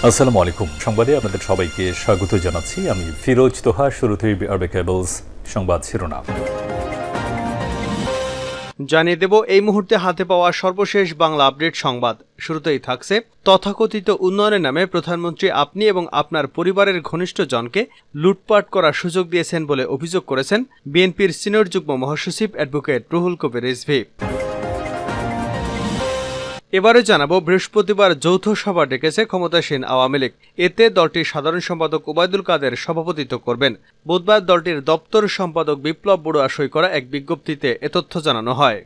আসসালামু আলাইকুম। সংবাদে আপনাদের সবাইকে স্বাগত জানাচ্ছি। আমি ফিরোজ তোহা। শুরুতেই আরবে কেবলস সংবাদ শিরোনাম জানিয়ে দেব এই মুহূর্তে হাতে পাওয়া সর্বশেষ বাংলা আপডেট সংবাদ। শুরুতেই থাকছে তথাকথিত উন্নয়নের নামে প্রধানমন্ত্রী আপনি এবং আপনার পরিবারের ঘনিষ্ঠ জনকে লুটপাট করার সুযোগ দিয়েছেন বলে অভিযোগ করেছেন বিএনপির সিনিয়র যুগ্ম মহাসচিব অ্যাডভোকেট রুহুল কবির রিজভী। এবারে জানাবো বৃহস্পতিবার যৌথ সভা ডেকেছে ক্ষমতাসীন আওয়ামী লীগ। এতে দলটির সাধারণ সম্পাদক ওবায়দুল কাদের সভাপতিত্ব করবেন। বুধবার দলটির দপ্তর সম্পাদক বিপ্লব বড়ুয়া সই করা এক বিজ্ঞপ্তিতে এ তথ্য জানানো হয়।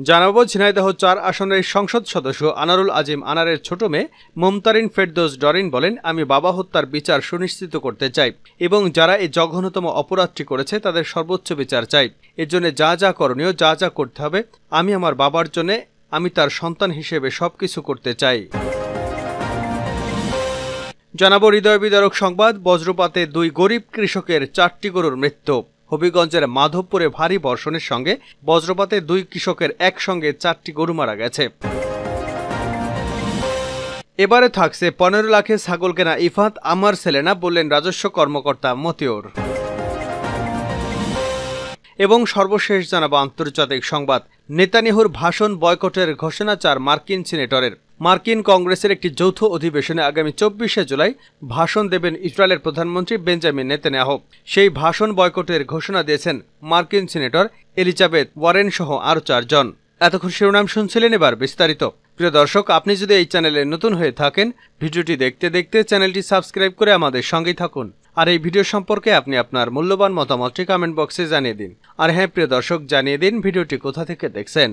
জানাবো ঝিনাইদহ ৪ আসনের সংসদ সদস্য আনারুল আজিম আনারের ছোট মেয়ে মমতারিন ফেরদৌস ডরিন বলেন, আমি বাবা হত্যার বিচার সুনিশ্চিত করতে চাই এবং যারা এই জঘন্যতম অপরাধটি করেছে তাদের সর্বোচ্চ বিচার চাই। এর জন্য যা যা করণীয়, যা যা করতে হবে, আমি আমার বাবার জন্য, আমি তার সন্তান হিসেবে সবকিছু করতে চাই। জানাবো হৃদয় বিদারক সংবাদ, বজ্রপাতে 2 গরিব কৃষকের 4টি গরুর মৃত্যু। হবিগঞ্জের মাধবপুরে ভারী বর্ষণের সঙ্গে বজ্রপাতে 2 কৃষকের একসঙ্গে 4টি গরু মারা গেছে। এবারে থাকছে 15 লাখে ছাগল কেনা ইফাত আমার ছেলে না, বললেন রাজস্ব কর্মকর্তা মতিউর। এবং সর্বশেষ জানাবো আন্তর্জাতিক সংবাদ, নেতানিয়াহুর ভাষণ বয়কটের ঘোষণা 4 মার্কিন সিনেটরের। মার্কিন কংগ্রেসের একটি যৌথ অধিবেশনে আগামী 24শে জুলাই ভাষণ দেবেন ইসরায়েলের প্রধানমন্ত্রী বেঞ্জামিন নেতানিয়াহু। সেই ভাষণ বয়কটের ঘোষণা দিয়েছেন মার্কিন সিনেটর এলিজাবেথ ওয়ারেন সহ আরও 4 জন। এতক্ষণ শিরোনাম শুনছিলেন, এবার বিস্তারিত। প্রিয় দর্শক, আপনি যদি এই চ্যানেলে নতুন হয়ে থাকেন, ভিডিওটি দেখতে দেখতে চ্যানেলটি সাবস্ক্রাইব করে আমাদের সঙ্গেই থাকুন। আর এই ভিডিও সম্পর্কে আপনি আপনার মূল্যবান মতামতটি কমেন্ট বক্সে জানিয়ে দিন। আর হ্যাঁ প্রিয় দর্শক, জানিয়ে দিন ভিডিওটি কোথা থেকে দেখছেন।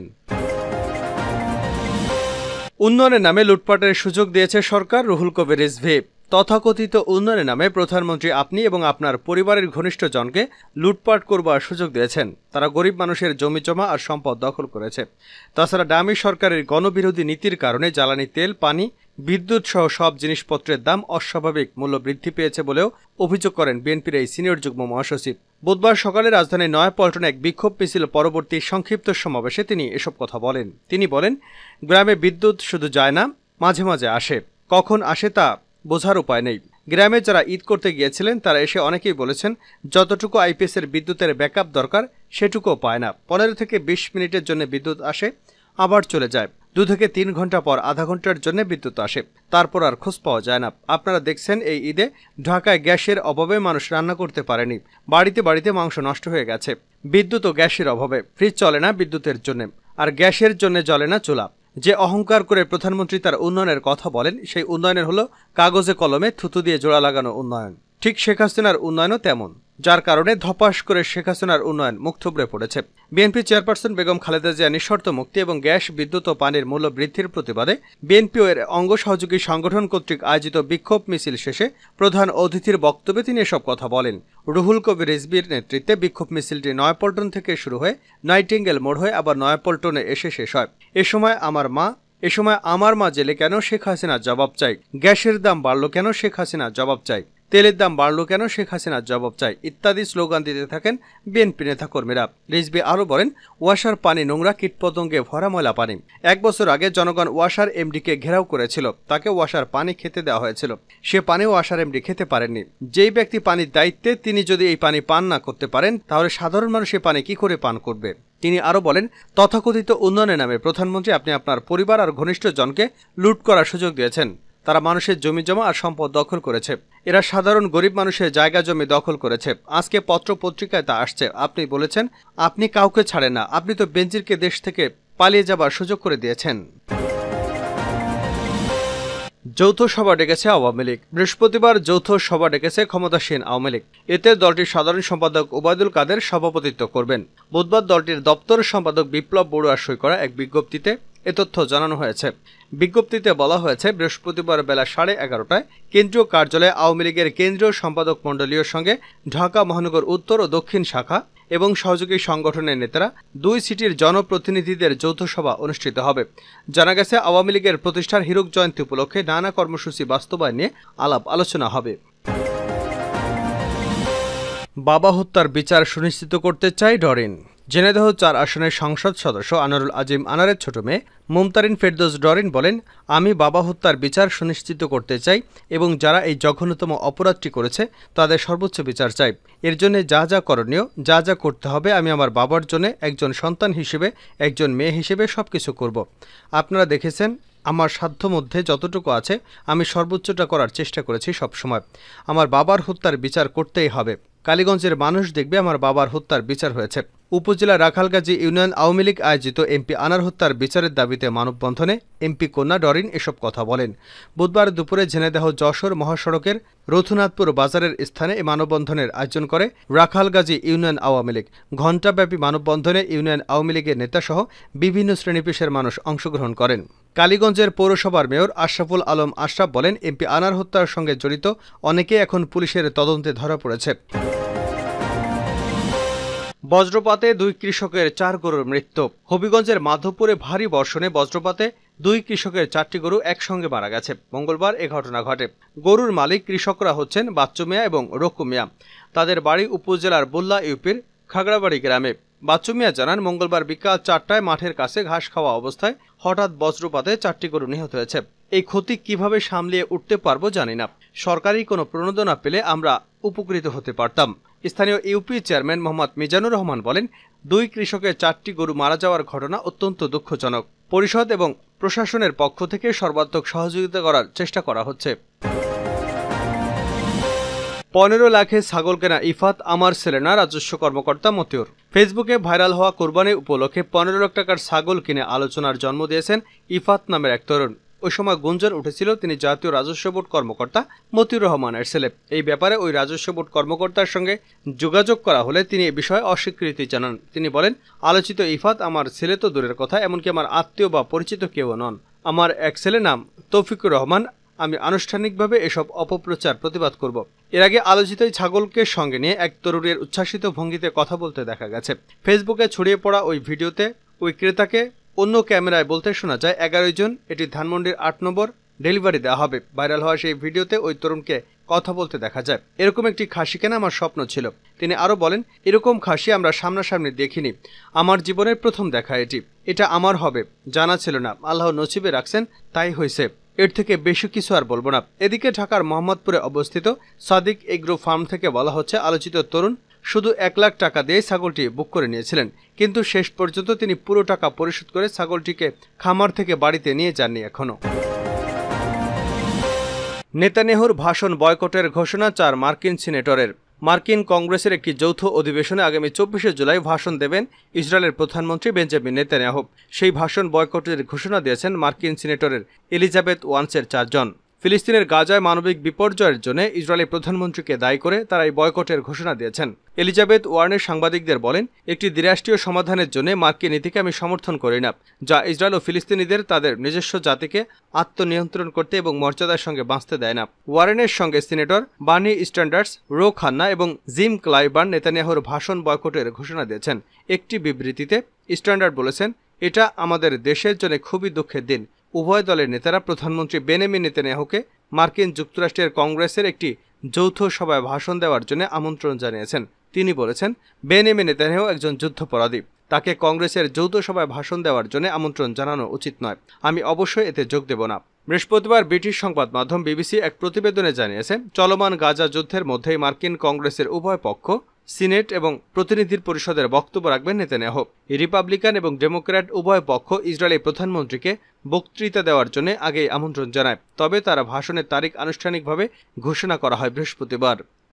উন্নয়নের নামে লুটপাটের সুযোগ দিয়েছে সরকার, রুহুল কবির রিজভী। তথাকথিত উন্নয়নের নামে প্রধানমন্ত্রী আপনি এবং আপনার পরিবারের ঘনিষ্ঠ জনকে লুটপাট করবার সুযোগ দিয়েছেন। তারা গরিব মানুষের জমি জমা আর সম্পদ দখল করেছে। তাছাড়া ডামি সরকারের গণবিরোধী নীতির কারণে জ্বালানি তেল, পানি, বিদ্যুৎ সহ সব জিনিসপত্রের দাম অস্বাভাবিক মূল্য বৃদ্ধি পেয়েছে বলেও অভিযোগ করেন বিএনপির এই সিনিয়র যুগ্ম মহাসচিব। বুধবার সকালে রাজধানীর নয়াপল্টনে এক বিক্ষোভ মিছিল পরবর্তী সংক্ষিপ্ত সমাবেশে তিনি এসব কথা বলেন। তিনি বলেন, গ্রামে বিদ্যুৎ শুধু যায় না, মাঝে মাঝে আসে। কখন আসে তা বোঝার উপায় নেই। গ্রামে যারা ঈদ করতে গিয়েছিলেন তারা এসে অনেকেই বলেছেন যতটুকু আইপিএসের বিদ্যুতের ব্যাকআপ দরকার সেটুকুও পায় না। 15 থেকে 20 মিনিটের জন্য বিদ্যুৎ আসে, আবার চলে যায়। 2 থেকে 3 ঘন্টা পর আধা ঘন্টার জন্য বিদ্যুৎ আসে, তারপর আর খোঁজ পাওয়া যায় না। আপনারা দেখছেন এই ঈদে ঢাকায় গ্যাসের অভাবে মানুষ রান্না করতে পারেনি। বাড়িতে বাড়িতে মাংস নষ্ট হয়ে গেছে। বিদ্যুৎ ও গ্যাসের অভাবে ফ্রিজ চলে না বিদ্যুতের জন্য, আর গ্যাসের জন্য জ্বলে না চুলা। যে অহংকার করে প্রধানমন্ত্রী তার উন্নয়নের কথা বলেন, সেই উন্নয়নের হলো কাগজে কলমে থুতু দিয়ে জোড়া লাগানো উন্নয়ন। ঠিক শেখ হাসিনার উন্নয়নও তেমন, যার কারণে ধপাস করে শেখ হাসিনার উন্নয়ন মুখ থুবড়ে পড়েছে। বিএনপি চেয়ারপারসন বেগম খালেদা জিয়া নিঃশর্ত মুক্তি এবং গ্যাস, বিদ্যুৎ ও পানির মূল্য বৃদ্ধির প্রতিবাদে বিএনপি ও এর অঙ্গ সহযোগী সংগঠন কর্তৃক আয়োজিত বিক্ষোভ মিছিল শেষে প্রধান অতিথির বক্তব্যে তিনি এসব কথা বলেন। রুহুল কবির রিজভীর নেতৃত্বে বিক্ষোভ মিছিলটি নয়াপল্টন থেকে শুরু হয়ে নাইটিঙ্গেল মোড় হয়ে আবার নয়াপল্টনে এসে শেষ হয়। এ সময় আমার মা জেলে কেন, শেখ হাসিনা জবাব চাই। গ্যাসের দাম বাড়লো কেন, শেখ হাসিনা জবাব চাই। তেলের দাম বাড়লো কেন, শেখ হাসিনার জবাব চাই ইত্যাদি স্লোগান দিতে থাকেন বিএনপি নেতাকর্মীরা। রিজভী আরও বলেন, ওয়াসার পানি নোংরা, কীটপতঙ্গে ভরা ময়লা পানি। 1 বছর আগে জনগণ ওয়াসার এমডিকে ঘেরাও করেছিল, তাকে ওয়াসার পানি খেতে দেওয়া হয়েছিল। সে পানি ওয়াসার এমডি খেতে পারেননি। যেই ব্যক্তি পানির দায়িত্বে, তিনি যদি এই পানি পান না করতে পারেন, তাহলে সাধারণ মানুষ এই পানি কি করে পান করবে। তিনি আরও বলেন, তথাকথিত উন্নয়নের নামে প্রধানমন্ত্রী আপনি আপনার পরিবার আর ঘনিষ্ঠ জনকে লুট করার সুযোগ দিয়েছেন। তারা মানুষের জমি জমা আর সম্পদ দখল করেছে। এরা সাধারণ গরিব মানুষের জায়গা জমি দখল করেছে। আজকে পত্র পত্রিকায় তা আসছে। আপনি বলেছেন আপনি কাউকে ছাড়েন না, আপনি তো বেনজিরকে দেশ থেকে পালিয়ে যাবার সুযোগ করে দিয়েছেন। যৌথ সভা ডেকেছে আওয়ামী লীগ। বৃহস্পতিবার যৌথ সভা ডেকেছে ক্ষমতাসীন আওয়ামী লীগ। এতে দলটির সাধারণ সম্পাদক ওবায়দুল কাদের সভাপতিত্ব করবেন। বুধবার দলটির দপ্তর সম্পাদক বিপ্লব বড়ুয়া সই করা এক বিজ্ঞপ্তিতে এ তথ্য জানানো হয়েছে। বিজ্ঞপ্তিতে বলা হয়েছে, বৃহস্পতিবার বেলা 11:30টায় কেন্দ্রীয় কার্যালয়ে আওয়ামী লীগের কেন্দ্রীয় সম্পাদক মণ্ডলীর সঙ্গে ঢাকা মহানগর উত্তর ও দক্ষিণ শাখা এবং সহযোগী সংগঠনের নেতারা 2 সিটির জনপ্রতিনিধিদের যৌথ সভা অনুষ্ঠিত হবে। জানা গেছে, আওয়ামী লীগের প্রতিষ্ঠার হীরক জয়ন্তী উপলক্ষে নানা কর্মসূচি বাস্তবায়ন নিয়ে আলাপ আলোচনা হবে। বাবা হত্যার বিচার সুনিশ্চিত করতে চায় ডরিন। ঝিনাইদহ ৪ আসনের সংসদ সদস্য আনোয়ারুল আজিম আনারের ছোট মেয়ে মুমতারিন ফেরদৌস ডরিন বলেন, আমি বাবা হত্যার বিচার সুনিশ্চিত করতে চাই এবং যারা এই জঘন্যতম অপরাধটি করেছে তাদের সর্বোচ্চ বিচার চাই। এর জন্য যা যা করণীয়, যা যা করতে হবে আমি আমার বাবার জন্য একজন সন্তান হিসেবে, একজন মেয়ে হিসেবে সবকিছু করব। আপনারা দেখেছেন আমার সাধ্য মধ্যে যতটুকু আছে আমি সর্বোচ্চটা করার চেষ্টা করেছি সবসময়। আমার বাবার হত্যার বিচার করতেই হবে। কালীগঞ্জের মানুষ দেখবে আমার বাবার হত্যার বিচার হয়েছে। উপজেলা রাখালগাজী ইউনিয়ন আওয়ামী লীগ আয়োজিত এমপি আনার হত্যার বিচারের দাবিতে মানববন্ধনে এমপি কন্যা ডরিন এসব কথা বলেন। বুধবার দুপুরে ঝিনাইদহ যশোর মহাসড়কের রঘুনাথপুর বাজারের স্থানে এই মানববন্ধনের আয়োজন করে রাখালগাজী ইউনিয়ন আওয়ামী লীগ। ঘণ্টাব্যাপী মানববন্ধনে ইউনিয়ন আওয়ামী লীগের নেতাসহ বিভিন্ন শ্রেণীপেশার মানুষ অংশগ্রহণ করেন। কালীগঞ্জের পৌরসভার মেয়র আশরাফুল আলম আশরাফ বলেন, এমপি আনার হত্যার সঙ্গে জড়িত অনেকে এখন পুলিশের তদন্তে ধরা পড়েছে। বজ্রপাতে 2 কৃষকের 4 গরুর মৃত্যু। হবিগঞ্জের মাধবপুরে ভারী বর্ষণে বজ্রপাতে 2 কৃষকের 4টি গরু একসঙ্গে মারা গেছে। মঙ্গলবার এ ঘটনা ঘটে। গরুর মালিক কৃষকরা হচ্ছেন বাচ্চু মিয়া এবং রকু মিয়া। তাদের বাড়ি উপজেলার বুল্লা ইউপির খাগড়াবাড়ি গ্রামে। বাচ্চু মিয়া জানান, মঙ্গলবার বিকাল 4টায় মাঠের কাছে ঘাস খাওয়া অবস্থায় হঠাৎ বজ্রপাতে 4টি গরু নিহত হয়েছে। এই ক্ষতি কিভাবে সামলিয়ে উঠতে পারবো জানি না। সরকারি কোনো প্রণোদনা পেলে আমরা উপকৃত হতে পারতাম। স্থানীয় ইউপি চেয়ারম্যান মোহাম্মদ মিজানুর রহমান বলেন, 2 কৃষকের 4টি গরু মারা যাওয়ার ঘটনা অত্যন্ত দুঃখজনক। পরিষদ এবং প্রশাসনের পক্ষ থেকে সর্বাত্মক সহযোগিতা করার চেষ্টা করা হচ্ছে। 15 লাখে ছাগল কেনা ইফাত আমার ছেলে না, রাজস্ব কর্মকর্তা মতিউর। ফেসবুকে ভাইরাল হওয়া কোরবানি উপলক্ষে 15 লাখ টাকার ছাগল কিনে আলোচনার জন্ম দিয়েছেন ইফাত নামের এক তরুণ। ওই সময় গুঞ্জন উঠেছিল তিনি জাতীয় রাজস্ব বোর্ড কর্মকর্তা মতিউর রহমানের ছেলে। এই ব্যাপারে ওই রাজস্ব বোর্ড কর্মকর্তার সঙ্গে যোগাযোগ করা হলে তিনি এ বিষয়ে অস্বীকৃতি জানান। তিনি বলেন, আলোচিত ইফাত আমার ছেলে তো দূরের কথা, এমনকি আমার আত্মীয় বা পরিচিত কেউ নন। আমার এক ছেলে নাম তৌফিকুর রহমান। আমি আনুষ্ঠানিকভাবে এসব অপপ্রচার প্রতিবাদ করব। এর আগে আলোচিত এই ছাগলকে সঙ্গে নিয়ে এক তরুণের উচ্ছ্বাসিত ভঙ্গিতে কথা বলতে দেখা গেছে। ফেসবুকে ছড়িয়ে পড়া ওই ভিডিওতে ওই ক্রেতাকে অন্য ক্যামেরায় বলতে শোনা যায়, 11 জন, এটি ধানমন্ডির 8 নম্বর, ডেলিভারি দেওয়া হবে। ভাইরাল হওয়া সেই ভিডিওতে ওই তরুণকে কথা বলতে দেখা যায়। এরকম একটি খাসি কেনা আমার স্বপ্ন ছিল। তিনি আরও বলেন, এরকম খাসি আমরা সামনাসামনি দেখিনি। আমার জীবনের প্রথম দেখা এটা আমার হবে জানা ছিল না। আল্লাহ নসিবে রাখছেন, তাই হয়েছে। এর থেকে বেশি কিছু আর বলবো না। এদিকে ঢাকার মোহাম্মদপুরে অবস্থিত সাদিক এগ্রো ফার্ম থেকে বলা হচ্ছে, আলোচিত তরুণ শুধু 1 লাখ টাকা দিয়ে ছাগলটি বুক করে নিয়েছিলেন, কিন্তু শেষ পর্যন্ত তিনি পুরো টাকা পরিশোধ করে ছাগলটিকে খামার থেকে বাড়িতে নিয়ে যাননি এখনো। নেতানিয়াহুর ভাষণ বয়কটের ঘোষণা 4 মার্কিন সিনেটরের। মার্কিন কংগ্রেসের একটি যৌথ অধিবেশনে আগামী 24শে জুলাই ভাষণ দেবেন ইসরায়েলের প্রধানমন্ত্রী বেঞ্জামিন নেতানিয়াহু। সেই ভাষণ বয়কটের ঘোষণা দিয়েছেন মার্কিন সিনেটরের এলিজাবেথ ওয়ার্নসের 4 জন। ফিলিস্তিনের গাজায় মানবিক বিপর্যয়ের জন্য ইসরায়েলি প্রধানমন্ত্রীকে দায়ী করে তারা এই বয়কটের ঘোষণা দিয়েছেন। এলিজাবেথ ওয়ার্নের সাংবাদিকদের বলেন, একটি দ্বিরাষ্ট্রীয় সমাধানের জন্য মার্কিন নীতিকে আমি সমর্থন করি না, যা ইসরায়েল ও ফিলিস্তিনিদের তাদের নিজস্ব জাতিকে আত্মনিয়ন্ত্রণ করতে এবং মর্যাদার সঙ্গে বাঁচতে দেয় না। ওয়ারেনের সঙ্গে senator Bernie Sanders, Ro Khanna এবং জিম ক্লাইবার্ন নেতানিয়াহুর ভাষণ বয়কটের ঘোষণা দিয়েছেন। একটি বিবৃতিতে স্ট্যান্ডার্ড বলেছেন, এটা আমাদের দেশের জন্য খুবই দুঃখের দিন। উভয় দলের নেতারা প্রধানমন্ত্রী বেনিয়ামিন নেতানিয়াহুকে মার্কিন যুক্তরাষ্ট্রের কংগ্রেসের একটি যৌথ সভায় ভাষণ দেওয়ার জন্য আমন্ত্রণ জানিয়েছেন। তিনি বলেছেন, বেনিয়ামিন নেতানিয়াহু একজন যুদ্ধাপরাধী। তাকে কংগ্রেসের যৌথ সভায় ভাষণ দেওয়ার জন্য আমন্ত্রণ জানানো উচিত নয়। আমি অবশ্যই এতে যোগ দেব না। বৃহস্পতিবার ব্রিটিশ সংবাদ মাধ্যম বিবিসি এক প্রতিবেদনে জানিয়েছে, চলমান গাজা যুদ্ধের মধ্যেই মার্কিন কংগ্রেসের উভয় পক্ষ, সিনেট এবং প্রতিনিধির পরিষদের বক্তব্য রাখবেন নেতানিয়াহু। রিপাবলিকান এবং ডেমোক্র্যাট উভয় পক্ষ ইসরায়েলি প্রধানমন্ত্রীকে বক্তৃতা দেওয়ার জন্য আগেই আমন্ত্রণ জানায়, তবে তারা ভাষণের তারিখ আনুষ্ঠানিকভাবে ঘোষণা করা হয় বৃহস্পতিবার।